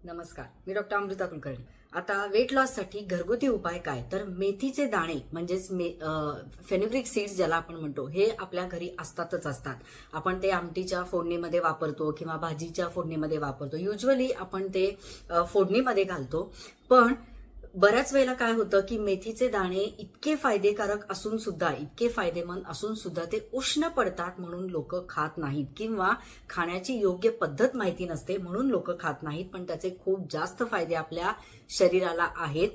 नमस्कार, मी डॉक्टर अमृता कुलकर्णी. आता weight loss साठी घरगुती उपाय काय, तर मेथीचे दाणे म्हणजेच फेनुग्रिक सीड्स ज्याला आपण म्हणतो, हे आपल्या घरी असतातच असतात. आपण ते आमटीच्या फोडणीमध्ये वापरतो किंवा भाजीच्या फोडणीमध्ये वापरतो. युजली आपण ते फोडणीमध्ये घालतो. पण बऱ्याच वेळेला काय होतं की मेथीचे दाणे इतके फायदेकारक असून सुद्धा, इतके फायदेमंद असून सुद्धा ते उष्ण पडतात म्हणून लोक खात नाहीत, किंवा खाण्याची योग्य पद्धत माहिती नसते म्हणून लोक खात नाहीत. पण त्याचे खूप जास्त फायदे आपल्या शरीराला आहेत.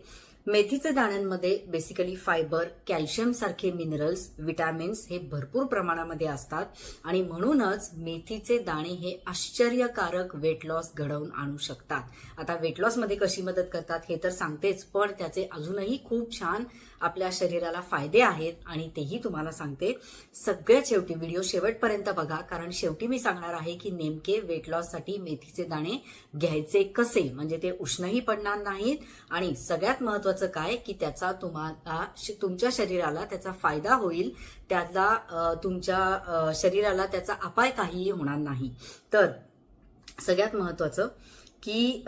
मेथीचे दाण्यांमध्ये बेसिकली फायबर, कॅल्शियम सारखे मिनरल्स, विटॅमिन्स हे भरपूर प्रमाणामध्ये असतात आणि म्हणूनच मेथीचे दाणे हे आश्चर्यकारक वेट लॉस घडवून आणू शकतात. आता वेट लॉस मध्ये कशी मदत करतात हे तर सांगतेच, पण त्याचे अजूनही खूप छान आपल्या शरीराला फायदे आहेत आणि तेही तुम्हाला सांगते. सगळ्यात शेवटी व्हिडिओ शेवटपर्यंत बघा, कारण शेवटी मी सांगणार आहे की नेमके वेट लॉस साठी मेथीचे दाणे घ्यायचे कसे, म्हणजे ते उष्णही पडणार नाहीत आणि सगळ्यात महत्वाचं काय की त्याचा तुम्हाला तुमच्या शरीराला त्याचा फायदा होईल, त्याला तुमच्या शरीराला त्याचा अपाय काहीही होणार नाही. तर सगळ्यात महत्वाचं की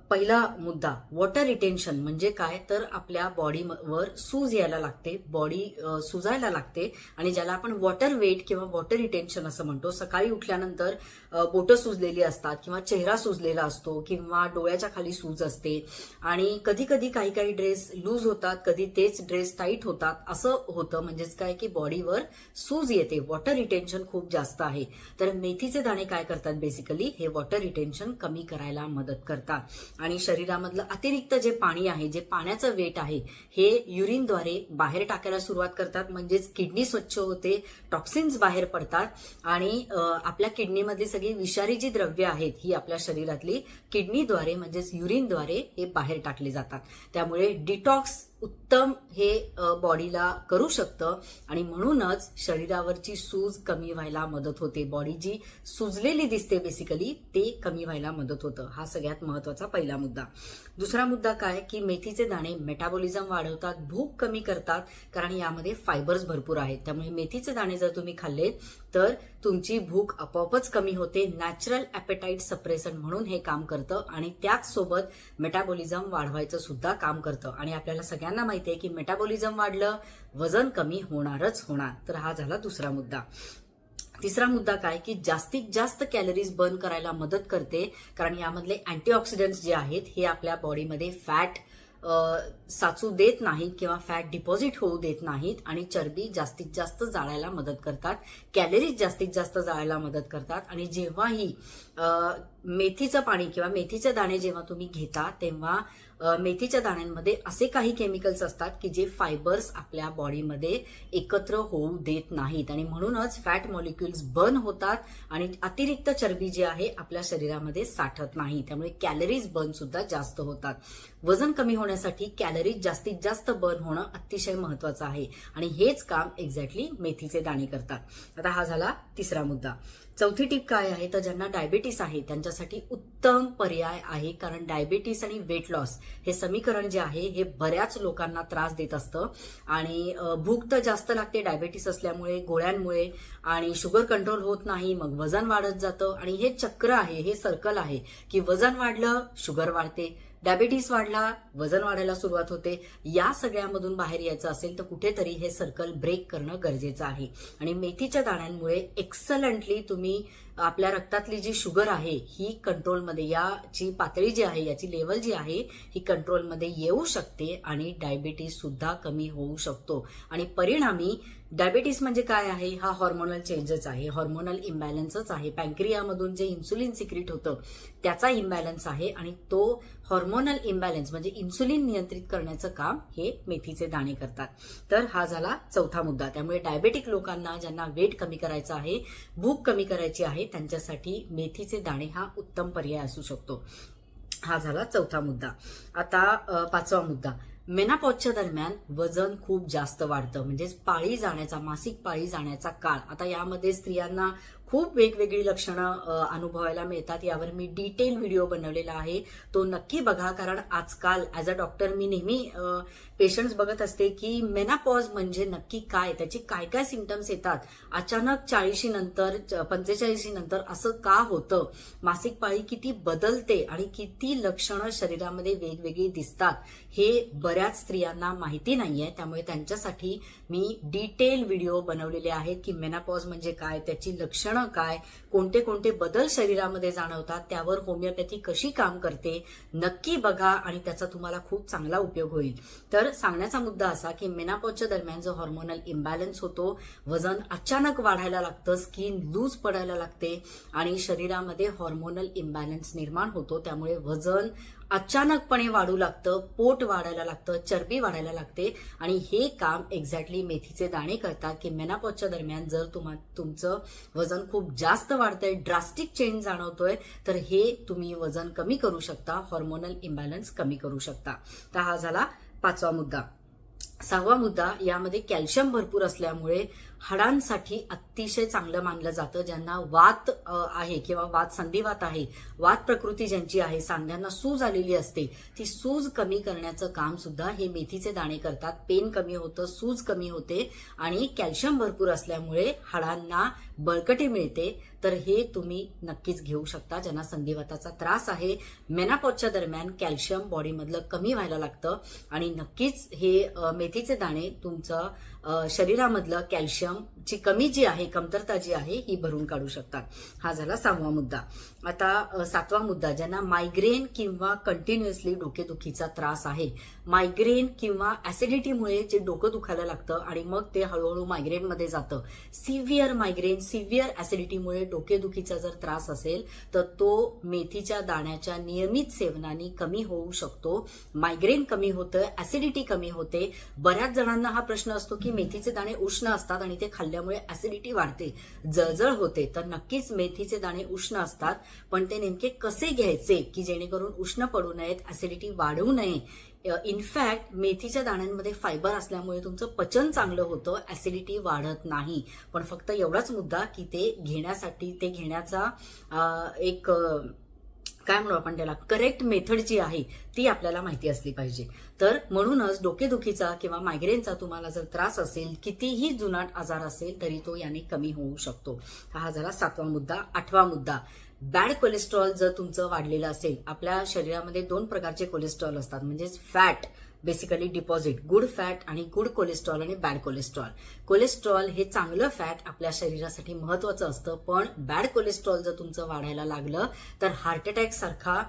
पहिला मुद्दा, वॉटर रिटेन्शन म्हणजे काय, तर आपल्या बॉडीवर सूज यायला लागते, बॉडी सुजायला लागते आणि ज्याला आपण वॉटर वेट किंवा वॉटर रिटेन्शन असं म्हणतो. सकाळी उठल्यानंतर बोटं सुजलेली असतात किंवा चेहरा सुजलेला असतो किंवा डोळ्याच्या खाली सूज असते आणि कधी कधी काही ड्रेस लूज होतात, कधी तेच ड्रेस टाईट होतात, असं होतं. म्हणजेच काय की बॉडीवर सूज येते, वॉटर रिटेन्शन खूप जास्त आहे. तर मेथीचे दाणे काय करतात, बेसिकली हे वॉटर रिटेन्शन कमी करायला मदत करतात आणि शरीरामधलं अतिरिक्त जे पाणी आहे, जे पाण्याचं वेट आहे, हे युरिनद्वारे बाहेर टाकायला सुरुवात करतात. म्हणजेच किडनी स्वच्छ होते, टॉक्सिन्स बाहेर पडतात आणि आपल्या किडनीमधली सगळी विषारी जी द्रव्य आहेत ही आपल्या शरीरातली किडनीद्वारे म्हणजेच युरिनद्वारे हे बाहेर टाकले जातात. त्यामुळे डिटॉक्स उत्तम हे बॉडीला करू शकतं आणि म्हणूनच शरीरावरची सूज कमी व्हायला मदत होते. बॉडी जी सुजलेली दिसते बेसिकली ते कमी व्हायला मदत होतं. हा सगळ्यात महत्वाचा पहिला मुद्दा. दुसरा मुद्दा काय की मेथीचे दाणे मेटाबॉलिझम वाढवतात, भूक कमी करतात, कारण यामध्ये फायबर्स भरपूर आहेत. त्यामुळे मेथीचे दाणे जर तुम्ही खाल्लेत तर तुमची भूक आपोआपच कमी होते. नॅचरल ॲपेटाईट सप्रेसन म्हणून हे काम करतं आणि त्याचसोबत मेटाबॉलिझम वाढवायचं सुद्धा काम करतं आणि आपल्याला सगळ्यांना माहिती आहे की मेटाबॉलिझम वाढलं वजन कमी होणारच होणार. तर हा झाला दुसरा मुद्दा. तिसरा मुद्दा काय की जास्तीत जास्त कॅलरीज बर्न करायला मदत करते, कारण यामधले अँटीऑक्सिडंट्स जे आहेत हे आपल्या बॉडीमध्ये फॅट साचू देत नाहीत किंवा फॅट डिपॉझिट होऊ देत नाहीत आणि चरबी जास्तीत जास्त जाळायला मदत करतात, कॅलरीज जास्तीत जास्त जाळायला मदत करतात. आणि जेव्हाही मेथीचं पाणी किंवा मेथीचे दाणे जेव्हा तुम्ही घेता तेव्हा मेथीच्या दाण्यांमध्ये असे काही केमिकल्स असतात की जे फायबर्स आपल्या बॉडीमध्ये एकत्र होऊ देत नाहीत आणि म्हणूनच फॅट मॉलिक्युल्स बर्न होतात आणि अतिरिक्त चरबी जी आहे आपल्या शरीरामध्ये साठत नाही. त्यामुळे कॅलरीज बर्न सुद्धा जास्त होतात. वजन कमी होण्यासाठी कॅलरीज जास्तीत जास्त बर्न होणं अतिशय महत्वाचं आहे आणि हेच काम एक्झॅक्टली मेथीचे दाणे करतात. आता हा झाला तिसरा मुद्दा. चौथी टीप काय आहे, तर ज्यांना डायबिटीस आहे त्यांच्यासाठी उत्तम पर्याय आहे, कारण डायबिटीस आणि वेट लॉस हे समीकरण जे आहे हे बऱ्याच लोकांना त्रास देत असतं आणि भूक तर जास्त लागते डायबिटीस असल्यामुळे, गोळ्यांमुळे, आणि शुगर कंट्रोल होत नाही, मग वजन वाढत जातं आणि हे चक्र आहे, हे सर्कल आहे की वजन वाढलं शुगर वाढते, डायबिटीस वाढला वजन वाढायला सुरुवात होते. या सगळ्यामधून बाहेर यायचं असेल तर कुठेतरी हे सर्कल ब्रेक करणं गरजेचं आहे आणि मेथीच्या दाण्यांमुळे एक्सलंटली तुम्ही आपल्या रक्तातली जी शुगर आहे ही कंट्रोलमध्ये, याची पातळी जी आहे, याची लेवल जी आहे ही कंट्रोलमध्ये येऊ शकते आणि डायबिटीस सुद्धा कमी होऊ शकतो. आणि परिणामी डायबिटीस म्हणजे काय आहे, हा हॉर्मोनल चेंजेस आहे, हॉर्मोनल इम्बॅलन्सच आहे. पॅन्क्रियामधून जे इन्सुलिन सिक्रीट होतं त्याचा इम्बॅलन्स आहे आणि तो हॉर्मोनल इम्बॅलन्स म्हणजे इन्सुलिन नियंत्रित करण्याचं काम हे मेथीचे दाणे करतात. तर हा झाला चौथा मुद्दा. त्यामुळे डायबेटिक लोकांना ज्यांना वेट कमी करायचं आहे, भूक कमी करायची आहे, त्यांच्यासाठी मेथीचे दाणे हा उत्तम पर्याय असू शकतो. हा झाला चौथा मुद्दा. आता पाचवा मुद्दा. मेनापॉजच्या दरम्यान वजन खूप जास्त वाढतं, म्हणजेच पाळी जाण्याचा, मासिक पाळी जाण्याचा काळ. आता यामध्ये स्त्रियांना खूप वेगवेगळी लक्षणं अनुभवायला मिळतात. यावर मी डिटेल व्हिडिओ बनवलेला आहे, तो नक्की बघा. कारण आजकाल ॲज अ डॉक्टर मी नेहमी पेशंट्स बघत असते की मेनापॉज म्हणजे नक्की काय, त्याचे काय काय सिम्पटम्स येतात, अचानक 40 नंतर 45 नंतर असं का होतं, मासिक पाळी किती बदलते आणि किती लक्षणं शरीरामध्ये वेगवेगळी दिसतात, हे बऱ्याच स्त्रियांना माहिती नाहीये. त्यामुळे त्यांच्यासाठी मी डिटेल व्हिडिओ बनवलेले आहेत की मेनापॉज म्हणजे काय, त्याची लक्षणं काय, कोणते कोणते बदल शरीरामध्ये जाणवतात, त्यावर होमिओपॅथी कशी काम करते, नक्की बघा आणि त्याचा तुम्हाला खूप चांगला उपयोग होईल. तर सांगण्याचा मुद्दा असा की मेनापॉजच्या दरम्यान जो हॉर्मोनल इम्बॅलन्स होतो, वजन अचानक वाढायला लागतं, स्किन लूज पडायला लागते आणि शरीरामध्ये हॉर्मोनल इम्बॅलन्स निर्माण होतो. त्यामुळे वजन अचानकपणे वाढू लागतं, पोट वाढायला लागतं, चरबी वाढायला लागते आणि हे काम एक्झॅक्टली मेथीचे दाणे करतात की मेनापॉजच्या दरम्यान जर तुमचं वजन खूप जास्त वाढतंय, ड्रास्टिक चेंज जाणवतोय, तर हे तुम्ही वजन कमी करू शकता, हॉर्मोनल इम्बॅलन्स कमी करू शकता. तर हा झाला 5वा मुद्दा. 6वा मुद्दा, यामध्ये कॅल्शियम भरपूर असल्यामुळे हाडांसाठी अतिशय चांगलं मानलं जातं. ज्यांना वात आहे किंवा वात संधिवात आहे, वात प्रकृती ज्यांची आहे, सांध्यांना सूज आलेली असते, ती सूज कमी करण्याचं काम सुद्धा हे मेथीचे दाणे करतात. पेन कमी होतं, सूज कमी होते आणि कॅल्शियम भरपूर असल्यामुळे हाडांना बळकटी मिळते. तर हे तुम्ही नक्कीच घेऊ शकता. ज्यांना संधिवाताचा त्रास आहे, मेनापॉजच्या दरम्यान कॅल्शियम बॉडीमधलं कमी व्हायला लागतं आणि नक्कीच हे मेथीचे दाणे तुमचं शरीरामधलं कॅल्शियमची कमी जी आहे, कमतरता जी आहे, ही भरून काढू शकतात. हा झाला 6वा मुद्दा. आता 7वा मुद्दा, ज्यांना मायग्रेन किंवा कंटिन्युअसली डोकेदुखीचा त्रास आहे, मायग्रेन किंवा ऍसिडिटीमुळे जे डोकं दुखायला लागतं आणि मग ते हळूहळू मायग्रेनमध्ये जातं, सिव्हिअर मायग्रेन, सिव्हिअर ऍसिडिटीमुळे डोकेदुखीचा जर त्रास असेल तर तो मेथीच्या दाण्याच्या नियमित सेवनाने कमी होऊ शकतो. मायग्रेन कमी होतं, ऍसिडिटी कमी होते. बऱ्याच जणांना हा प्रश्न असतो की मेथीचे दाणे उष्ण असतात आणि ते खाल्ल्यामुळे ऍसिडिटी वाढते, जळजळ होते. तर नक्कीच मेथीचे दाणे उष्ण असतात, पण ते नेमके कसे घ्यायचे की जेणेकरून उष्ण पडू नयेत, ऍसिडिटी वाढवू नये. इनफॅक्ट मेथीच्या दाण्यांमध्ये फायबर असल्यामुळे तुमचं पचन चांगलं होतं, ऍसिडिटी वाढत नाही. पण फक्त एवढाच मुद्दा की ते घेण्याचा एक काय म्हणू आपण त्याला, करेक्ट मेथड जी आहे ती आपल्याला माहिती असली पाहिजे. तर म्हणूनच डोकेदुखीचा किंवा मायग्रेनचा तुम्हाला जर त्रास असेल, कितीही जुनाट आजार असेल, तरी तो याने कमी होऊ शकतो. हा झाला 7वा मुद्दा. 8वा मुद्दा, बॅड कोलेस्ट्रॉल जर तुमचं वाढलेलं असेल, आपल्या शरीरामध्ये 2 प्रकारचे कोलेस्ट्रॉल असतात, म्हणजेच fat basically deposit, good fat आणि गुड कोलेस्ट्रॉल आणि बॅड कोलेस्ट्रॉल. कोलेस्ट्रॉल हे चांगलं फॅट आपल्या शरीरासाठी महत्वाचं असतं, पण बॅड कोलेस्ट्रॉल जर तुमचं वाढायला लागलं तर हार्ट अटॅक सारखा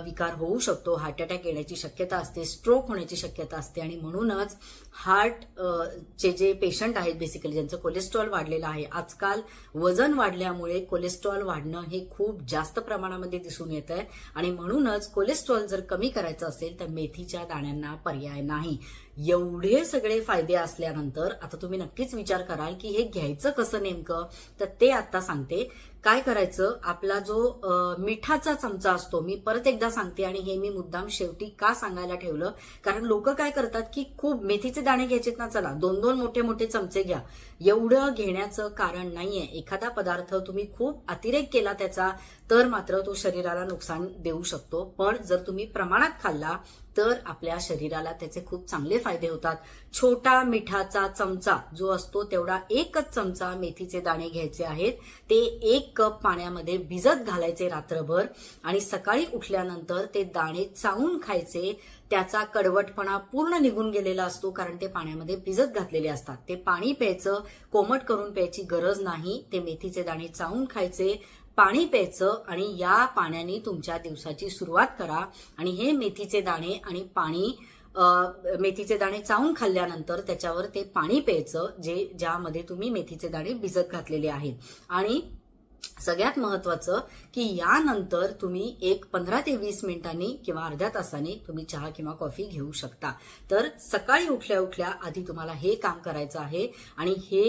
विकार होऊ शकतो, हार्ट अटॅक येण्याची शक्यता असते, स्ट्रोक होण्याची शक्यता असते. आणि म्हणूनच हार्टचे जे पेशंट आहेत बेसिकली ज्यांचं कोलेस्ट्रॉल वाढलेलं आहे, आजकाल वजन वाढल्यामुळे कोलेस्ट्रॉल वाढणं हे खूप जास्त प्रमाणामध्ये दिसून येत आहे आणि म्हणूनच कोलेस्ट्रॉल जर कमी करायचं असेल तर मेथीच्या दाण्यांना पर्याय नाही. एवढे सगळे फायदे असल्यानंतर आता तुम्ही नक्कीच विचार कराल की हे घ्यायचं कसं नेमकं, तर ते आता सांगते. काय करायचं, आपला जो मिठाचा चमचा असतो, मी परत एकदा सांगते आणि हे मी मुद्दाम शेवटी का सांगायला ठेवलं, कारण लोक काय करतात की खूप मेथीचे दाणे घ्यायचेत ना, चला 2-2 मोठे मोठे चमचे घ्या. एवढं घेण्याचं कारण नाहीये. एखादा पदार्थ तुम्ही खूप अतिरेक केला त्याचा तर मात्र तो शरीराला नुकसान देऊ शकतो, पण जर तुम्ही प्रमाणात खाल्ला तर आपल्या शरीराला त्याचे खूप चांगले फायदे होतात. छोटा मिठाचा चमचा जो असतो तेवढा 1च चमचा मेथीचे दाणे घ्यायचे आहेत. ते 1 कप पाण्यामध्ये भिजत घालायचे रात्रभर आणि सकाळी उठल्यानंतर ते दाणे चावून खायचे. त्याचा कडवटपणा पूर्ण निघून गेलेला असतो, कारण ते पाण्यामध्ये भिजत घातलेले असतात. ते पाणी प्यायचं, कोमट करून प्यायची गरज नाही. ते मेथीचे दाणे चावून खायचे, पाणी प्यायचं आणि या पाण्याने तुमच्या दिवसाची सुरुवात करा. आणि हे मेथीचे दाणे आणि पाणी, मेथीचे दाणे चावून खाल्ल्यानंतर त्याच्यावर ते पाणी प्यायचं ज्यामध्ये तुम्ही मेथीचे दाणे भिजत घातलेले आहेत. आणि सगळ्यात महत्वाचं की यानंतर तुम्ही एक 15 ते 20 मिनिटांनी किंवा अर्ध्या तासाने तुम्ही चहा किंवा कॉफी घेऊ शकता. तर सकाळी उठल्या उठल्या आधी तुम्हाला हे काम करायचं आहे आणि हे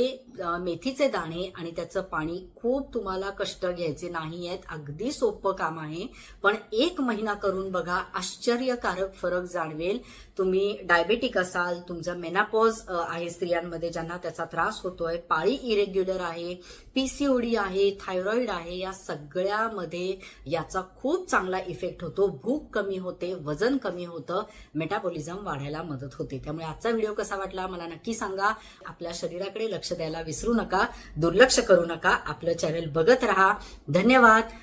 मेथीचे दाणे आणि त्याचं पाणी खूप तुम्हाला कष्ट घ्यायचे नाही आहेत. अगदी सोपं काम आहे, पण 1 महिना करून बघा, आश्चर्यकारक फरक जाणवेल. तुम्ही डायबेटिक असाल, तुमचा मेनापॉज आहे स्त्रियांमध्ये ज्यांना त्याचा त्रास होतोय, पाळी इरेग्युलर आहे, पीसीओडी आहे, थायरॉइड आहे, या सगळ्यामध्ये याचा खूप चांगला इफेक्ट होतो. भूक कमी होते, वजन कमी होतं, मेटाबॉलिझम वाढायला मदत होते. त्यामुळे आजचा व्हिडिओ कसा वाटला मला नक्की सांगा. आपल्या शरीराकडे लक्ष द्यायला विसरू नका, दुर्लक्ष करू नका. आपलं चॅनल बघत राहा. धन्यवाद.